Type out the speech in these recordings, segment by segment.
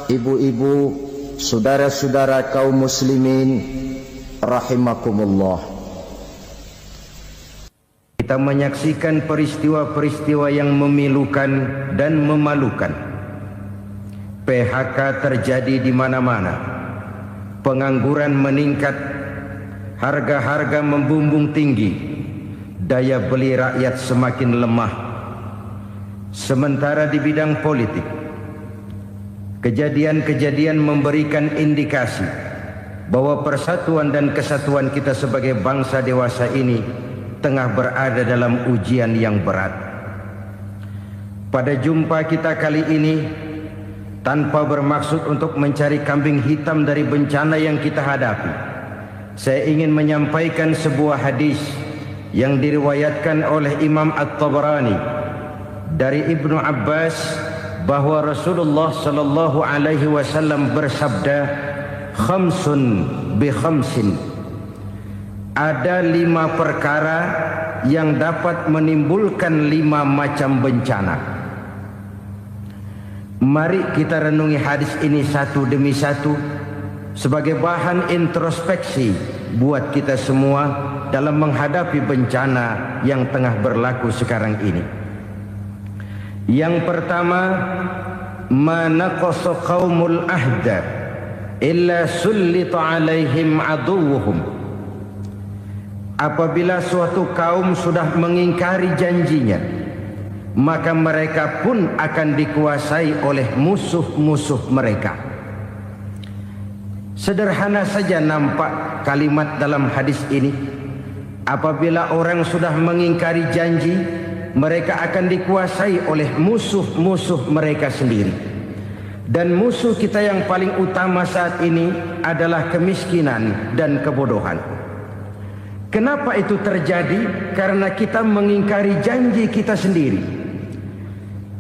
ibu-ibu, saudara-saudara kaum muslimin rahimakumullah. Kita menyaksikan peristiwa-peristiwa yang memilukan dan memalukan. PHK terjadi di mana-mana. Pengangguran meningkat, harga-harga membumbung tinggi, daya beli rakyat semakin lemah. Sementara di bidang politik, kejadian-kejadian memberikan indikasi bahwa persatuan dan kesatuan kita sebagai bangsa dewasa ini tengah berada dalam ujian yang berat. Pada jumpa kita kali ini, tanpa bermaksud untuk mencari kambing hitam dari bencana yang kita hadapi, saya ingin menyampaikan sebuah hadis yang diriwayatkan oleh Imam At-Tabarani dari Ibnu Abbas bahwa Rasulullah sallallahu alaihi wasallam bersabda, "Khamsun bi khamsin." Ada 5 perkara yang dapat menimbulkan 5 macam bencana. Mari kita renungi hadis ini satu demi satu sebagai bahan introspeksi buat kita semua dalam menghadapi bencana yang tengah berlaku sekarang ini. Yang pertama, ma naqasa qaumul ahda illa sullita alaihim aduwwuhum. Apabila suatu kaum sudah mengingkari janjinya, maka mereka pun akan dikuasai oleh musuh-musuh mereka. Sederhana saja nampak kalimat dalam hadis ini. Apabila orang sudah mengingkari janji, mereka akan dikuasai oleh musuh-musuh mereka sendiri. Dan musuh kita yang paling utama saat ini adalah kemiskinan dan kebodohan. Kenapa itu terjadi? Karena kita mengingkari janji kita sendiri.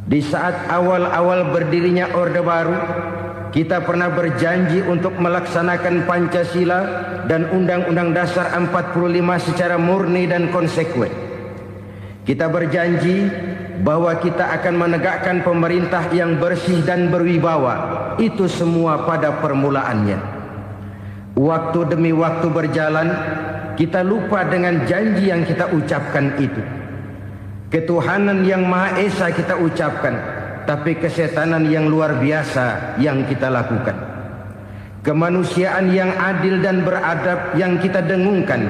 Di saat awal-awal berdirinya Orde Baru, kita pernah berjanji untuk melaksanakan Pancasila dan Undang-Undang Dasar 45 secara murni dan konsekuen. Kita berjanji bahwa kita akan menegakkan pemerintah yang bersih dan berwibawa. Itu semua pada permulaannya. Waktu demi waktu berjalan, kita lupa dengan janji yang kita ucapkan itu. Ketuhanan yang Maha Esa kita ucapkan, tapi kesetanan yang luar biasa yang kita lakukan. Kemanusiaan yang adil dan beradab yang kita dengungkan,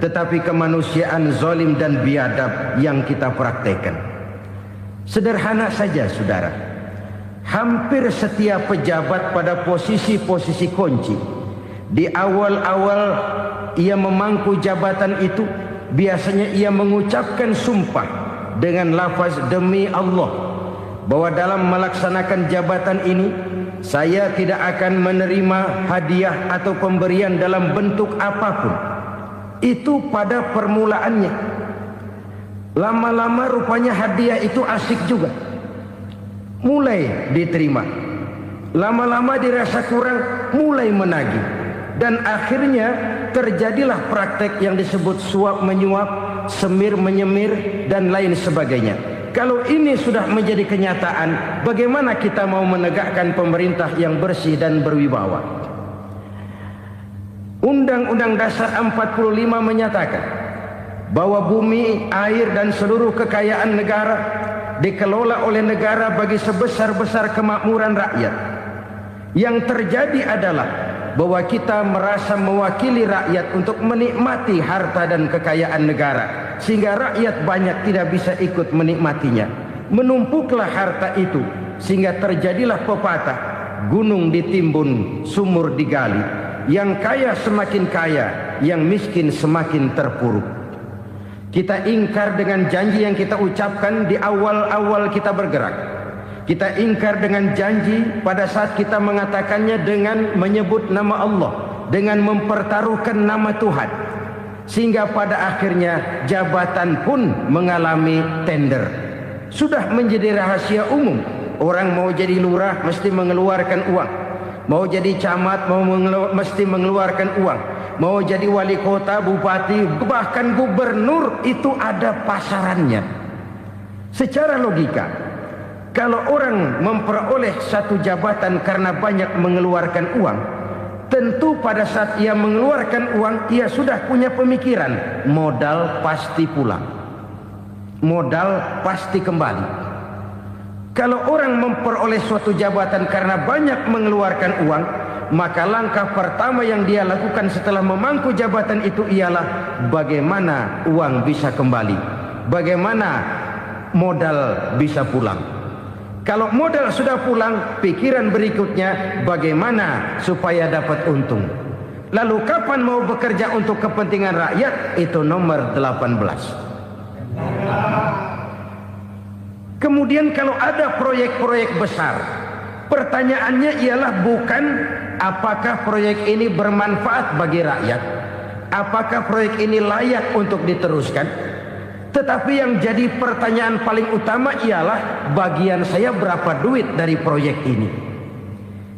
tetapi kemanusiaan zalim dan biadab yang kita praktekkan. Sederhana saja saudara, hampir setiap pejabat pada posisi-posisi kunci, di awal-awal ia memangku jabatan itu, biasanya ia mengucapkan sumpah dengan lafaz demi Allah bahwa dalam melaksanakan jabatan ini saya tidak akan menerima hadiah atau pemberian dalam bentuk apapun. Itu pada permulaannya. Lama-lama rupanya hadiah itu asik juga, mulai diterima. Lama-lama dirasa kurang, mulai menagih. Dan akhirnya terjadilah praktek yang disebut suap menyuap, semir menyemir, dan lain sebagainya. Kalau ini sudah menjadi kenyataan, bagaimana kita mau menegakkan pemerintah yang bersih dan berwibawa? Undang-Undang Dasar 45 menyatakan bahwa bumi, air, dan seluruh kekayaan negara dikelola oleh negara bagi sebesar-besar kemakmuran rakyat. Yang terjadi adalah bahwa kita merasa mewakili rakyat untuk menikmati harta dan kekayaan negara, sehingga rakyat banyak tidak bisa ikut menikmatinya. Menumpuklah harta itu sehingga terjadilah pepatah, gunung ditimbun, sumur digali. Yang kaya semakin kaya, yang miskin semakin terpuruk. Kita ingkar dengan janji yang kita ucapkan di awal-awal kita bergerak. Kita ingkar dengan janji pada saat kita mengatakannya dengan menyebut nama Allah, dengan mempertaruhkan nama Tuhan. Sehingga pada akhirnya jabatan pun mengalami tender. Sudah menjadi rahasia umum. Orang mau jadi lurah mesti mengeluarkan uang. Mau jadi camat mesti mengeluarkan uang. Mau jadi wali kota, bupati, bahkan gubernur, itu ada pasarannya. Secara logika, Kalau orang memperoleh satu jabatan karena banyak mengeluarkan uang, tentu pada saat ia mengeluarkan uang, ia sudah punya pemikiran, modal pasti pulang, modal pasti kembali. Kalau orang memperoleh suatu jabatan karena banyak mengeluarkan uang, maka langkah pertama yang dia lakukan setelah memangku jabatan itu ialah bagaimana uang bisa kembali, bagaimana modal bisa pulang. Kalau modal sudah pulang, pikiran berikutnya bagaimana supaya dapat untung. Lalu kapan mau bekerja untuk kepentingan rakyat? Itu nomor 18. Kemudian kalau ada proyek-proyek besar, pertanyaannya ialah bukan apakah proyek ini bermanfaat bagi rakyat, apakah proyek ini layak untuk diteruskan, tetapi yang jadi pertanyaan paling utama ialah bagian saya berapa duit dari proyek ini.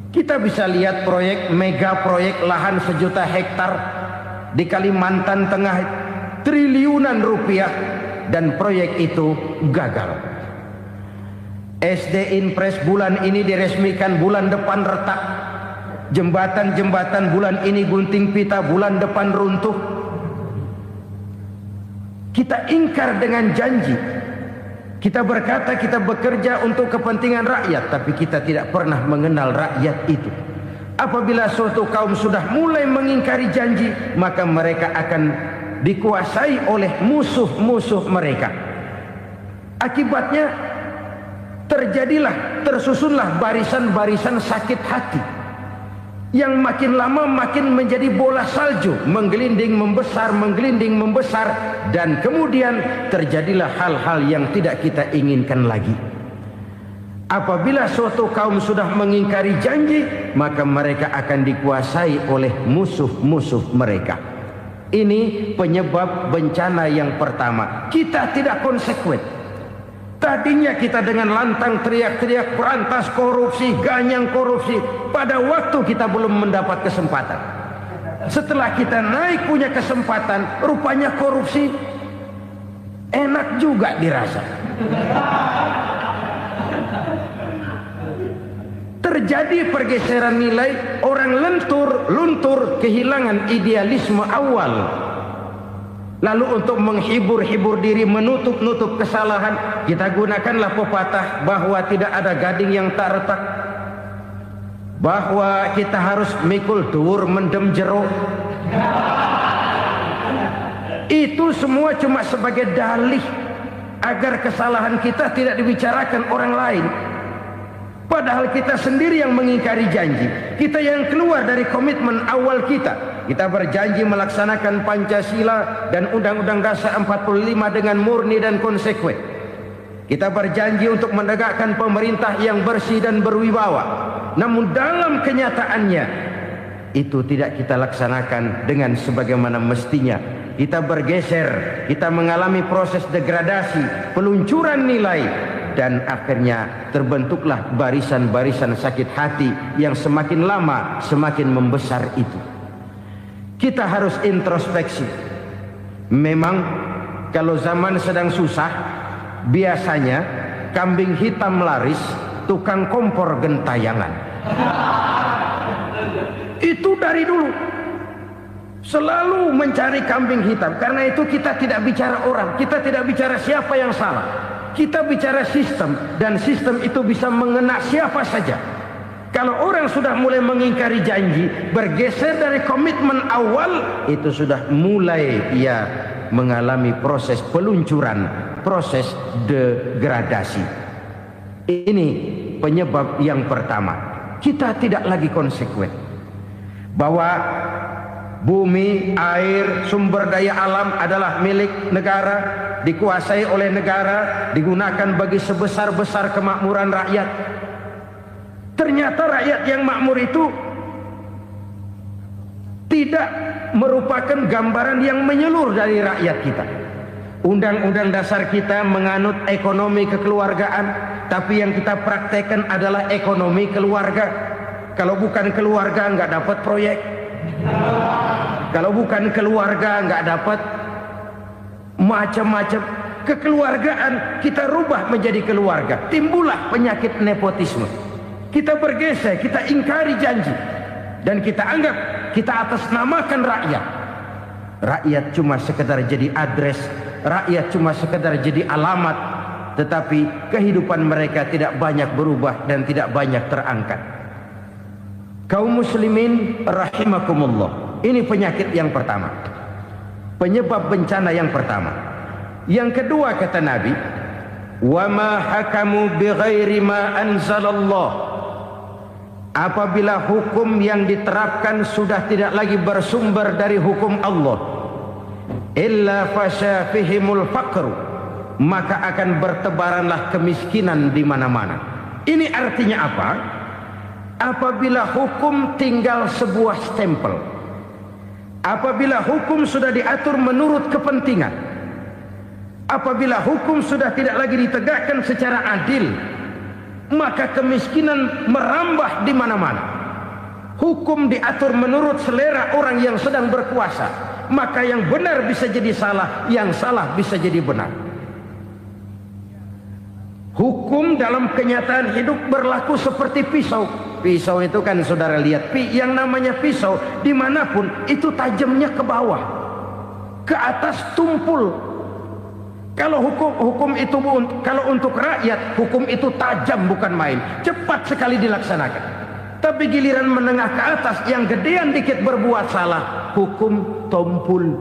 Kita bisa lihat proyek, mega proyek lahan 1 juta hektar di Kalimantan Tengah, triliunan rupiah, dan proyek itu gagal. SD Impres bulan ini diresmikan, bulan depan retak. Jembatan-jembatan bulan ini gunting pita, bulan depan runtuh. Kita ingkar dengan janji. Kita berkata kita bekerja untuk kepentingan rakyat, tapi kita tidak pernah mengenal rakyat itu. Apabila suatu kaum sudah mulai mengingkari janji, maka mereka akan dikuasai oleh musuh-musuh mereka. Akibatnya tersusunlah barisan-barisan sakit hati, yang makin lama makin menjadi bola salju, menggelinding membesar, dan kemudian terjadilah hal-hal yang tidak kita inginkan lagi. Apabila suatu kaum sudah mengingkari janji, maka mereka akan dikuasai oleh musuh-musuh mereka. Ini penyebab bencana yang pertama. Kita tidak konsekuen. Tadinya kita dengan lantang teriak-teriak berantas korupsi, ganyang korupsi. Pada waktu kita belum mendapat kesempatan. Setelah kita naik punya kesempatan, rupanya korupsi enak juga dirasa. Terjadi pergeseran nilai, orang luntur, kehilangan idealisme awal. Lalu untuk menghibur diri, menutup kesalahan, kita gunakanlah pepatah bahwa tidak ada gading yang tak retak, bahwa kita harus mikul dur mendem jero. Itu semua cuma sebagai dalih agar kesalahan kita tidak dibicarakan orang lain. Padahal kita sendiri yang mengingkari janji. Kita yang keluar dari komitmen awal kita. Kita berjanji melaksanakan Pancasila dan Undang-Undang Dasar 45 dengan murni dan konsekuen. Kita berjanji untuk menegakkan pemerintah yang bersih dan berwibawa. Namun dalam kenyataannya itu tidak kita laksanakan dengan sebagaimana mestinya. Kita bergeser, kita mengalami proses degradasi, peluncuran nilai, dan akhirnya terbentuklah barisan-barisan sakit hati yang semakin lama semakin membesar itu. Kita harus introspeksi. Memang kalau zaman sedang susah, biasanya kambing hitam laris, tukang kompor gentayangan. Itu dari dulu selalu mencari kambing hitam. Karena itu kita tidak bicara orang, kita tidak bicara siapa yang salah, kita bicara sistem, dan sistem itu bisa mengena siapa saja. Kalau orang sudah mulai mengingkari janji, bergeser dari komitmen awal, itu sudah mulai ia mengalami proses peluncuran, proses degradasi. Ini penyebab yang pertama. Kita tidak lagi konsekuen bahwa bumi, air, sumber daya alam adalah milik negara, dikuasai oleh negara, digunakan bagi sebesar-besar kemakmuran rakyat. Ternyata rakyat yang makmur itu tidak merupakan gambaran yang menyeluruh dari rakyat kita. Undang-undang dasar kita menganut ekonomi kekeluargaan, tapi yang kita praktekkan adalah ekonomi keluarga. Kalau bukan keluarga nggak dapat proyek. Kalau bukan keluarga nggak dapat macam-macam. kekeluargaan kita rubah menjadi keluarga, timbullah penyakit nepotisme. Kita bergeser, kita ingkari janji, dan kita anggap kita atasnamakan rakyat. Rakyat cuma sekedar jadi address, rakyat cuma sekedar jadi alamat, tetapi kehidupan mereka tidak banyak berubah dan tidak banyak terangkat. Kaum muslimin rahimakumullah, ini penyakit yang pertama, penyebab bencana yang pertama. Yang kedua kata Nabi, wa ma hakamu bighairi ma anzalallah. Apabila hukum yang diterapkan sudah tidak lagi bersumber dari hukum Allah, illa fasya fihimul faqru, maka akan bertebaranlah kemiskinan di mana-mana. Ini artinya apa? Apabila hukum tinggal sebuah stempel, apabila hukum sudah diatur menurut kepentingan, apabila hukum sudah tidak lagi ditegakkan secara adil, maka kemiskinan merambah di mana-mana. Hukum diatur menurut selera orang yang sedang berkuasa, maka yang benar bisa jadi salah, yang salah bisa jadi benar. Hukum dalam kenyataan hidup berlaku seperti pisau. Pisau itu kan saudara lihat, yang namanya pisau dimanapun itu tajamnya ke bawah, ke atas tumpul. Kalau hukum itu, kalau untuk rakyat, hukum itu tajam bukan main, cepat sekali dilaksanakan. Tapi giliran menengah ke atas, yang gedean dikit berbuat salah, hukum tompul.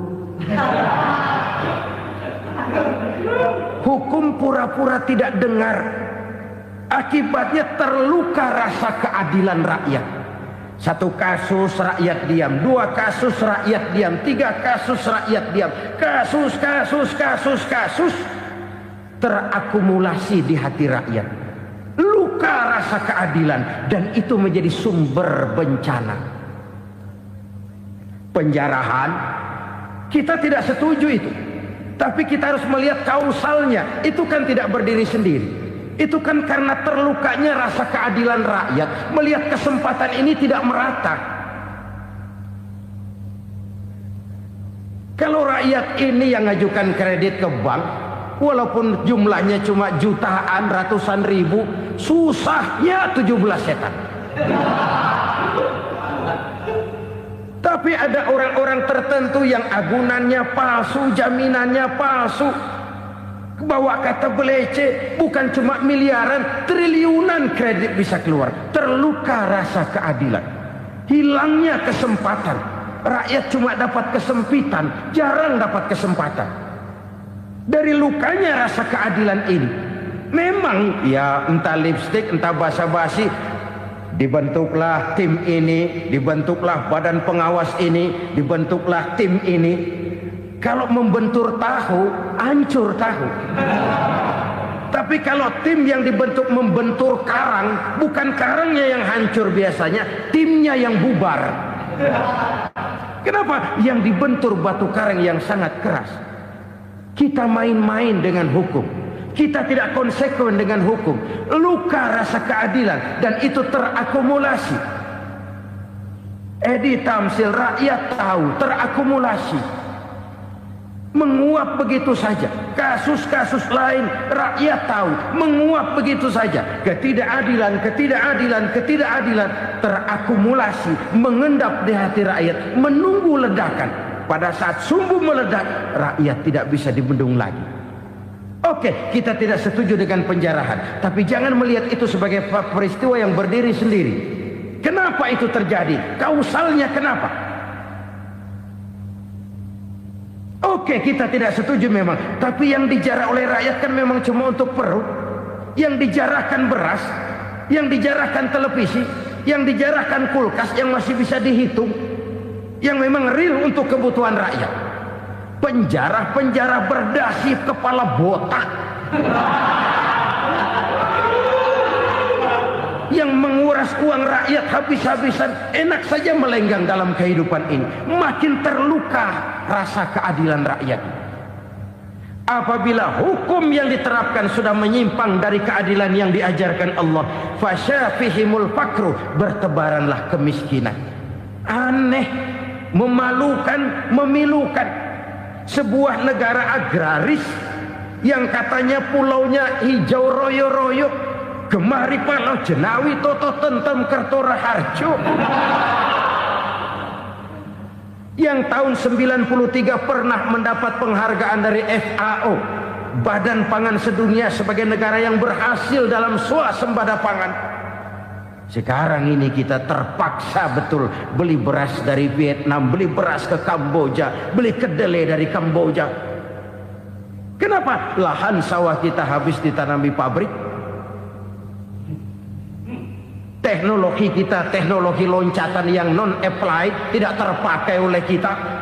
Hukum pura-pura tidak dengar. Akibatnya terluka rasa keadilan rakyat. Satu kasus rakyat diam, dua kasus rakyat diam, tiga kasus rakyat diam, kasus terakumulasi di hati rakyat. Luka rasa keadilan, dan itu menjadi sumber bencana. Penjarahan, kita tidak setuju itu, tapi kita harus melihat kausalnya. Itu kan tidak berdiri sendiri. Itu kan karena terlukanya rasa keadilan rakyat, melihat kesempatan ini tidak merata. Kalau rakyat ini yang ngajukan kredit ke bank, walaupun jumlahnya cuma jutaan, ratusan ribu, susahnya 17 setan. Tapi ada orang-orang tertentu yang agunannya palsu, jaminannya palsu, bawa kata belece, bukan cuma miliaran, triliunan kredit bisa keluar. Terluka rasa keadilan, hilangnya kesempatan. Rakyat cuma dapat kesempitan, jarang dapat kesempatan. Dari lukanya rasa keadilan ini, memang ya entah lipstik, entah basa-basi, dibentuklah tim ini, dibentuklah badan pengawas ini, dibentuklah tim ini. Kalau membentur tahu, hancur tahu. Tapi kalau tim yang dibentuk membentur karang, bukan karangnya yang hancur biasanya, timnya yang bubar. Kenapa? Yang dibentur batu karang yang sangat keras. Kita main-main dengan hukum, kita tidak konsekuen dengan hukum. Luka rasa keadilan, dan itu terakumulasi. Edi Tamsil, rakyat tahu, terakumulasi, menguap begitu saja. Kasus-kasus lain rakyat tahu, menguap begitu saja. Ketidakadilan terakumulasi, mengendap di hati rakyat, menunggu ledakan. Pada saat sumbu meledak, rakyat tidak bisa dibendung lagi. Oke, kita tidak setuju dengan penjarahan, tapi jangan melihat itu sebagai peristiwa yang berdiri sendiri. Kenapa itu terjadi? Kausalnya kenapa? Oke, kita tidak setuju memang, tapi yang dijarah oleh rakyat kan memang cuma untuk perut. Yang dijarahkan beras, yang dijarahkan televisi, yang dijarahkan kulkas yang masih bisa dihitung, yang memang real untuk kebutuhan rakyat. Penjara-penjara berdasi kepala botak yang menguras uang rakyat habis-habisan, enak saja melenggang dalam kehidupan ini. Makin terluka rasa keadilan rakyat. Apabila hukum yang diterapkan sudah menyimpang dari keadilan yang diajarkan Allah, fasyafihimul fakru, bertebaranlah kemiskinan. Aneh, memalukan, memilukan. Sebuah negara agraris yang katanya pulaunya hijau royo-royo, gemari Palau Jenawi Toto Tentem Kertora Harjo, yang tahun 93 pernah mendapat penghargaan dari FAO, Badan Pangan Sedunia, sebagai negara yang berhasil dalam swasembada pangan. Sekarang ini kita terpaksa betul beli beras dari Vietnam, beli beras ke Kamboja, beli kedelai dari Kamboja. Kenapa? Lahan sawah kita habis ditanami pabrik. Teknologi kita, teknologi loncatan yang non-applied, tidak terpakai oleh kita.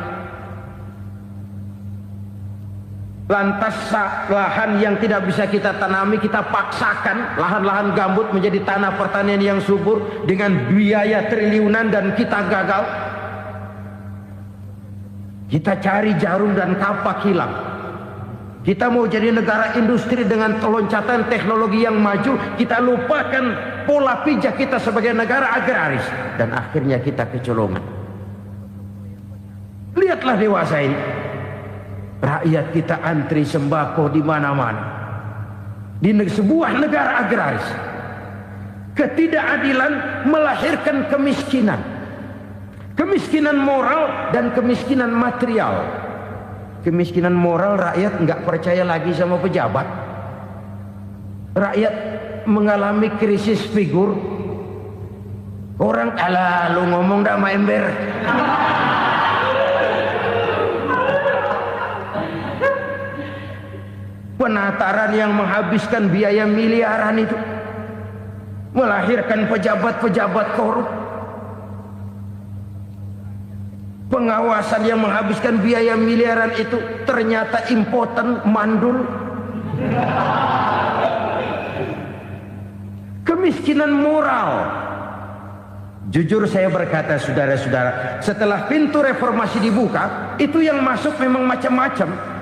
Lantas lahan yang tidak bisa kita tanami, kita paksakan lahan-lahan gambut menjadi tanah pertanian yang subur dengan biaya triliunan, dan kita gagal. Kita cari jarum dan kapak hilang. Kita mau jadi negara industri dengan loncatan teknologi yang maju, kita lupakan pola pijak kita sebagai negara agraris, dan akhirnya kita kecolongan. Lihatlah dewasa ini. Rakyat kita antri sembako di mana-mana. Di sebuah negara agraris, ketidakadilan melahirkan kemiskinan. Kemiskinan moral dan kemiskinan material. Kemiskinan moral, rakyat nggak percaya lagi sama pejabat. Rakyat mengalami krisis figur. Orang alah lu ngomong dah main ember. Penataran yang menghabiskan biaya miliaran itu melahirkan pejabat-pejabat korup. Pengawasan yang menghabiskan biaya miliaran itu ternyata impoten, mandul. Kemiskinan moral. Jujur saya berkata, saudara-saudara, setelah pintu reformasi dibuka, itu yang masuk memang macam-macam.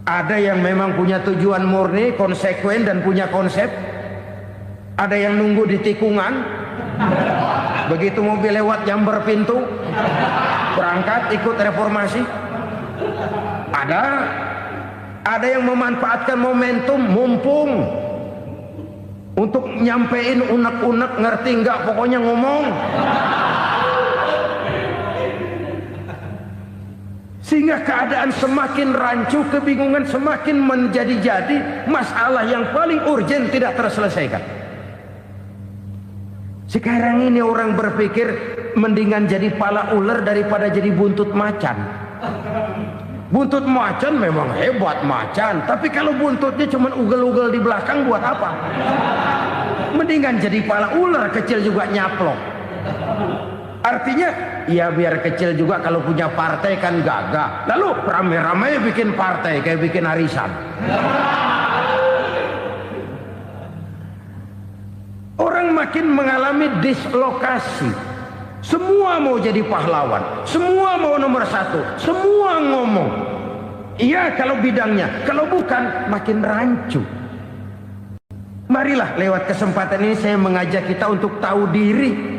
Ada yang memang punya tujuan murni, konsekuen dan punya konsep. Ada yang nunggu di tikungan, begitu mobil lewat nyamber pintu, berangkat ikut reformasi. Ada yang memanfaatkan momentum, mumpung, untuk nyampein unek-unek, ngerti nggak, pokoknya ngomong. Sehingga keadaan semakin rancu, kebingungan semakin menjadi-jadi, masalah yang paling urgen tidak terselesaikan. Sekarang ini orang berpikir mendingan jadi pala ular daripada jadi buntut macan. Buntut macan memang hebat macan, tapi kalau buntutnya cuma ugel-ugel di belakang buat apa? Mendingan jadi pala ular, kecil juga nyaplok. Artinya, ya biar kecil juga kalau punya partai kan gagah. Lalu rame-rame bikin partai kayak bikin arisan. Orang makin mengalami dislokasi. Semua mau jadi pahlawan, semua mau nomor satu, semua ngomong. Iya kalau bidangnya, kalau bukan makin rancu. Marilah lewat kesempatan ini saya mengajak kita untuk tahu diri.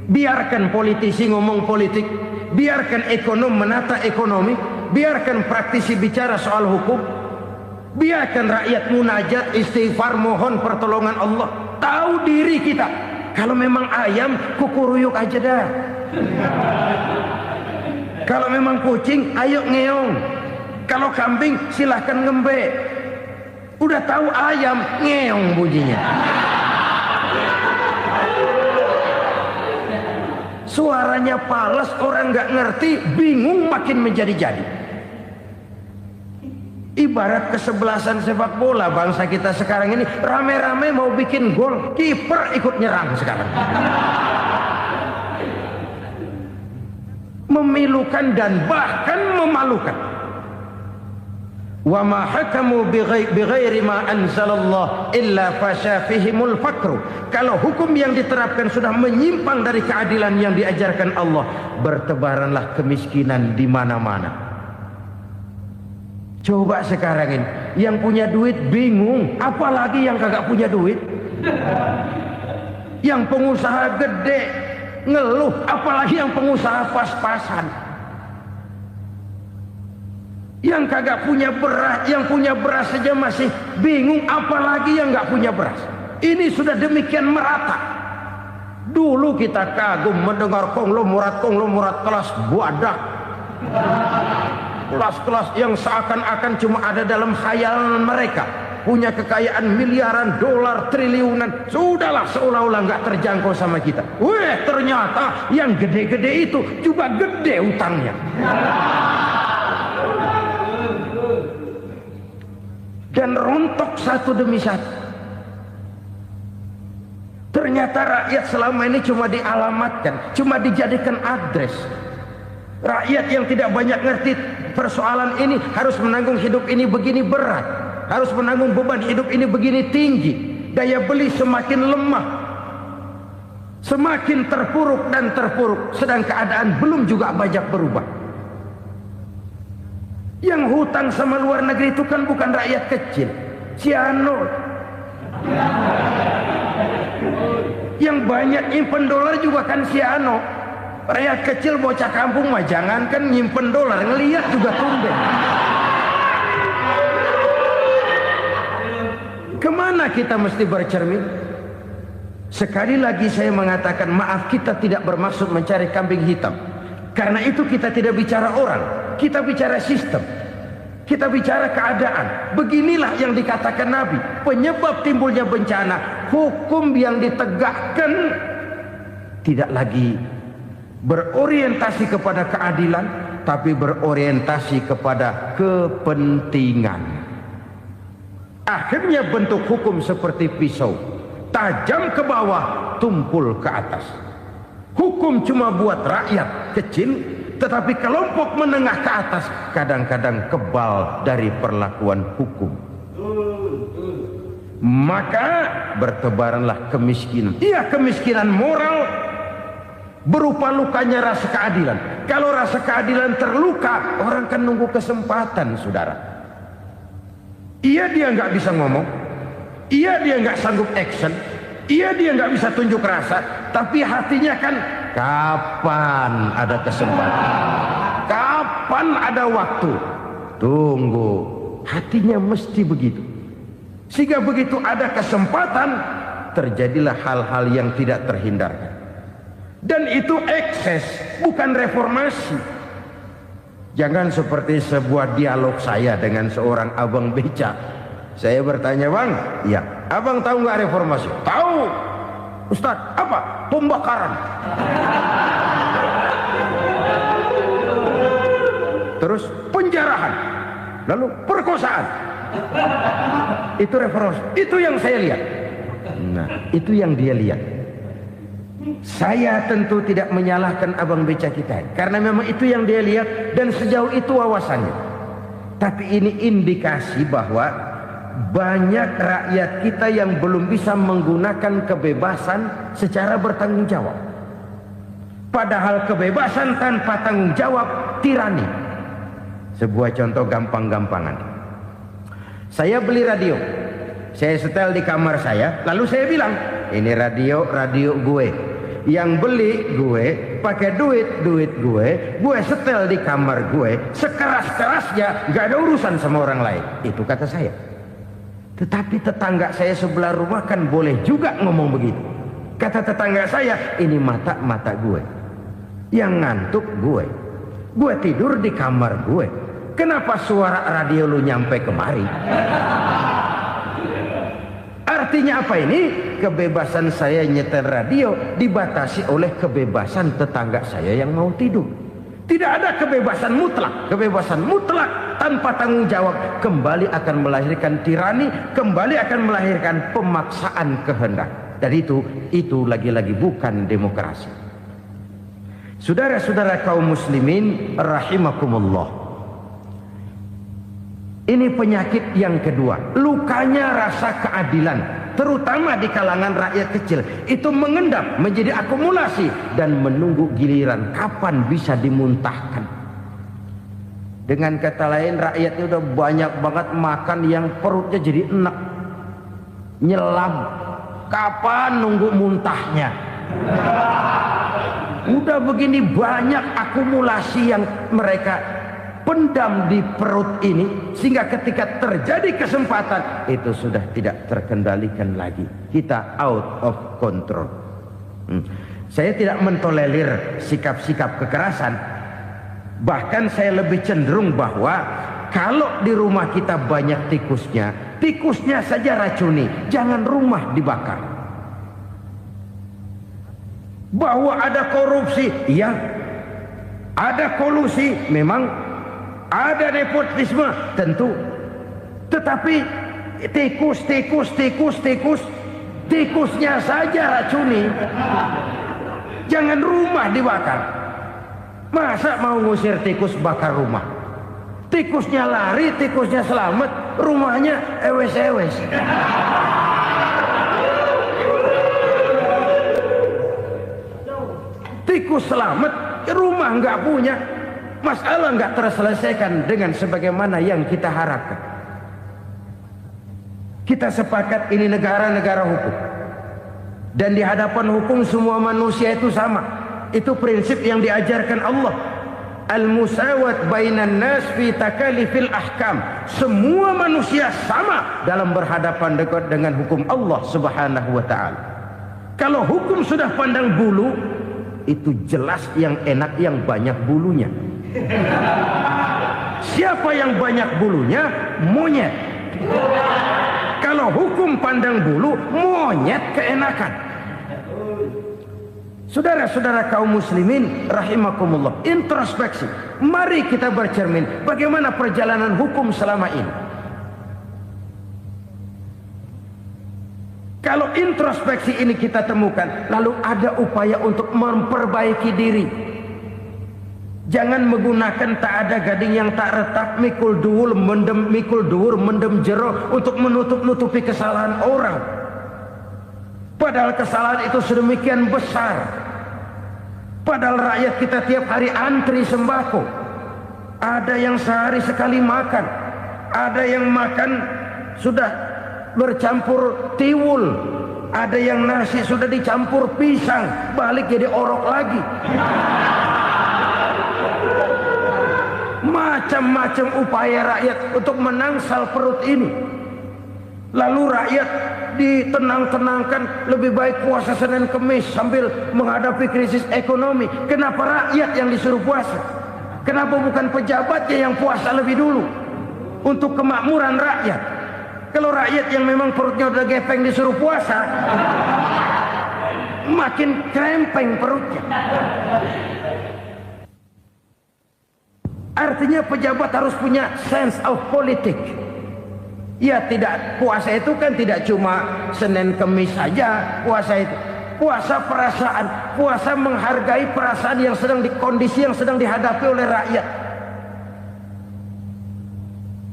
Biarkan politisi ngomong politik, biarkan ekonom menata ekonomi, biarkan praktisi bicara soal hukum, biarkan rakyat munajat, istighfar, mohon pertolongan Allah. Tahu diri kita. Kalau memang ayam, kukuruyuk aja dah. Kalau memang kucing, ayo ngeong. Kalau kambing, silahkan ngembe. Udah tahu ayam, ngeong bunyinya. Suaranya palas, orang nggak ngerti, bingung, makin menjadi-jadi. Ibarat kesebelasan sepak bola bangsa kita sekarang ini, rame-rame mau bikin gol, kiper ikut nyerang sekarang. Memilukan dan bahkan memalukan. Wa ma hakamu bighairi ma anzalallah illa fasha fihimul fakru. Kalau hukum yang diterapkan sudah menyimpang dari keadilan yang diajarkan Allah, bertebaranlah kemiskinan di mana-mana. Coba sekarang ini, yang punya duit bingung, apalagi yang kagak punya duit. Yang pengusaha gede ngeluh, apalagi yang pengusaha pas-pasan. Yang kagak punya beras, yang punya beras saja masih bingung, apalagi yang nggak punya beras. Ini sudah demikian merata. Dulu kita kagum mendengar konglomerat kelas buadak, kelas-kelas yang seakan-akan cuma ada dalam khayalan mereka, punya kekayaan miliaran dolar, triliunan. Sudahlah, seolah-olah nggak terjangkau sama kita. Weh, ternyata yang gede-gede itu juga gede utangnya. Dan rontok satu demi satu. Ternyata rakyat selama ini cuma dialamatkan, cuma dijadikan address. Rakyat yang tidak banyak ngerti persoalan ini harus menanggung hidup ini begini berat, harus menanggung beban hidup ini begini tinggi. Daya beli semakin lemah, semakin terpuruk dan terpuruk, sedang keadaan belum juga banyak berubah. Yang hutang sama luar negeri itu kan bukan rakyat kecil, Ciano. Yang banyak nyimpen dolar juga kan Ciano. Rakyat kecil bocah kampung mah jangankan nyimpen dolar, ngelihat juga tumben. Kemana kita mesti bercermin? Sekali lagi saya mengatakan maaf, kita tidak bermaksud mencari kambing hitam. Karena itu kita tidak bicara orang, kita bicara sistem, kita bicara keadaan. Beginilah yang dikatakan Nabi, penyebab timbulnya bencana, hukum yang ditegakkan tidak lagi berorientasi kepada keadilan, tapi berorientasi kepada kepentingan. Akhirnya bentuk hukum seperti pisau, tajam ke bawah, tumpul ke atas. Hukum cuma buat rakyat kecil, tetapi kelompok menengah ke atas kadang-kadang kebal dari perlakuan hukum. Maka bertebaranlah kemiskinan. Iya, kemiskinan moral berupa lukanya rasa keadilan. Kalau rasa keadilan terluka, orang kan nunggu kesempatan, saudara. Iya, dia nggak bisa ngomong. Iya, dia nggak sanggup action. Iya, dia nggak bisa tunjuk rasa, tapi hatinya kan kapan ada kesempatan, kapan ada waktu, tunggu. Hatinya mesti begitu. Sehingga begitu ada kesempatan, terjadilah hal-hal yang tidak terhindarkan. Dan itu ekses, bukan reformasi. Jangan seperti sebuah dialog saya dengan seorang abang beca. Saya bertanya, bang, ya, abang tahu nggak reformasi? Tahu, Ustadz. Apa? Pembakaran. Terus penjarahan, lalu perkosaan. Itu reformasi. Itu yang saya lihat. Nah, itu yang dia lihat. Saya tentu tidak menyalahkan abang beca kita, karena memang itu yang dia lihat dan sejauh itu wawasannya. Tapi ini indikasi bahwa banyak rakyat kita yang belum bisa menggunakan kebebasan secara bertanggung jawab. Padahal kebebasan tanpa tanggung jawab tirani. Sebuah contoh gampang-gampangan. Saya beli radio, saya setel di kamar saya, lalu saya bilang, ini radio gue. Yang beli gue, pakai duit gue setel di kamar gue, sekeras-kerasnya, gak ada urusan sama orang lain. Itu kata saya. Tetapi tetangga saya sebelah rumah kan boleh juga ngomong begitu. Kata tetangga saya, ini mata gue, yang ngantuk gue tidur di kamar gue. Kenapa suara radio lu nyampe kemari? Artinya apa ini? Kebebasan saya nyetel radio dibatasi oleh kebebasan tetangga saya yang mau tidur. Tidak ada kebebasan mutlak. Kebebasan mutlak tanpa tanggung jawab kembali akan melahirkan tirani, kembali akan melahirkan pemaksaan kehendak. Dan itu lagi-lagi bukan demokrasi. Saudara-saudara kaum muslimin rahimakumullah. Ini penyakit yang kedua, lukanya rasa keadilan, terutama di kalangan rakyat kecil. Itu mengendap menjadi akumulasi dan menunggu giliran kapan bisa dimuntahkan. Dengan kata lain, rakyatnya udah banyak banget makan yang perutnya jadi enek, nyelam. Kapan nunggu muntahnya? Udah begini banyak akumulasi yang mereka pendam di perut ini, sehingga ketika terjadi kesempatan itu sudah tidak terkendalikan lagi. Kita out of control. Saya tidak mentolerir sikap-sikap kekerasan. Bahkan saya lebih cenderung bahwa kalau di rumah kita banyak tikusnya, tikusnya saja racuni, jangan rumah dibakar. Bahwa ada korupsi, iya. Ada kolusi, memang. Ada nepotisme, tentu. Tetapi tikusnya saja racuni. Jangan rumah dibakar. Masa mau ngusir tikus bakar rumah? Tikusnya lari, tikusnya selamat, rumahnya ewes-ewes. Tikus selamat, rumah nggak punya, masalah nggak terselesaikan dengan sebagaimana yang kita harapkan. Kita sepakat ini negara hukum, dan di hadapan hukum semua manusia itu sama. Itu prinsip yang diajarkan Allah. Al-musawat bainan nas fi takalifil ahkam. Semua manusia sama dalam berhadapan dengan hukum Allah Subhanahu wa taala. Kalau hukum sudah pandang bulu, itu jelas yang enak yang banyak bulunya. Siapa yang banyak bulunya? Monyet. Kalau hukum pandang bulu, monyet keenakan. Saudara-saudara kaum muslimin rahimakumullah, introspeksi. Mari kita bercermin bagaimana perjalanan hukum selama ini. Kalau introspeksi ini kita temukan, lalu ada upaya untuk memperbaiki diri. Jangan menggunakan tak ada gading yang tak retak, mikul duwur mendem jero untuk menutupi kesalahan orang. Padahal kesalahan itu sedemikian besar. Padahal rakyat kita tiap hari antri sembako. Ada yang sehari sekali makan, ada yang makan sudah bercampur tiwul, ada yang nasi sudah dicampur pisang, balik jadi orok lagi. Macam-macam upaya rakyat untuk menangsal perut ini. Lalu rakyat ditenang-tenangkan, lebih baik puasa Senin Kemis sambil menghadapi krisis ekonomi. Kenapa rakyat yang disuruh puasa? Kenapa bukan pejabatnya yang puasa lebih dulu untuk kemakmuran rakyat? Kalau rakyat yang memang perutnya udah gepeng disuruh puasa, makin krempeng perutnya. Artinya pejabat harus punya sense of politik. Ya, tidak, puasa itu kan tidak cuma Senin Kemis saja puasa itu. Puasa perasaan, puasa menghargai perasaan yang sedang kondisi yang sedang dihadapi oleh rakyat.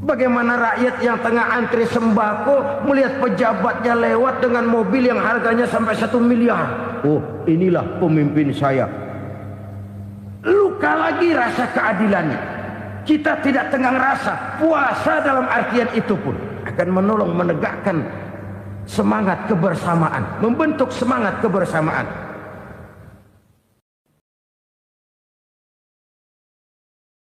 Bagaimana rakyat yang tengah antri sembako melihat pejabatnya lewat dengan mobil yang harganya sampai 1 miliar. Oh, inilah pemimpin saya. Luka lagi rasa keadilannya. Kita tidak tenggang rasa. Puasa dalam artian itu pun akan menolong menegakkan semangat kebersamaan, membentuk semangat kebersamaan.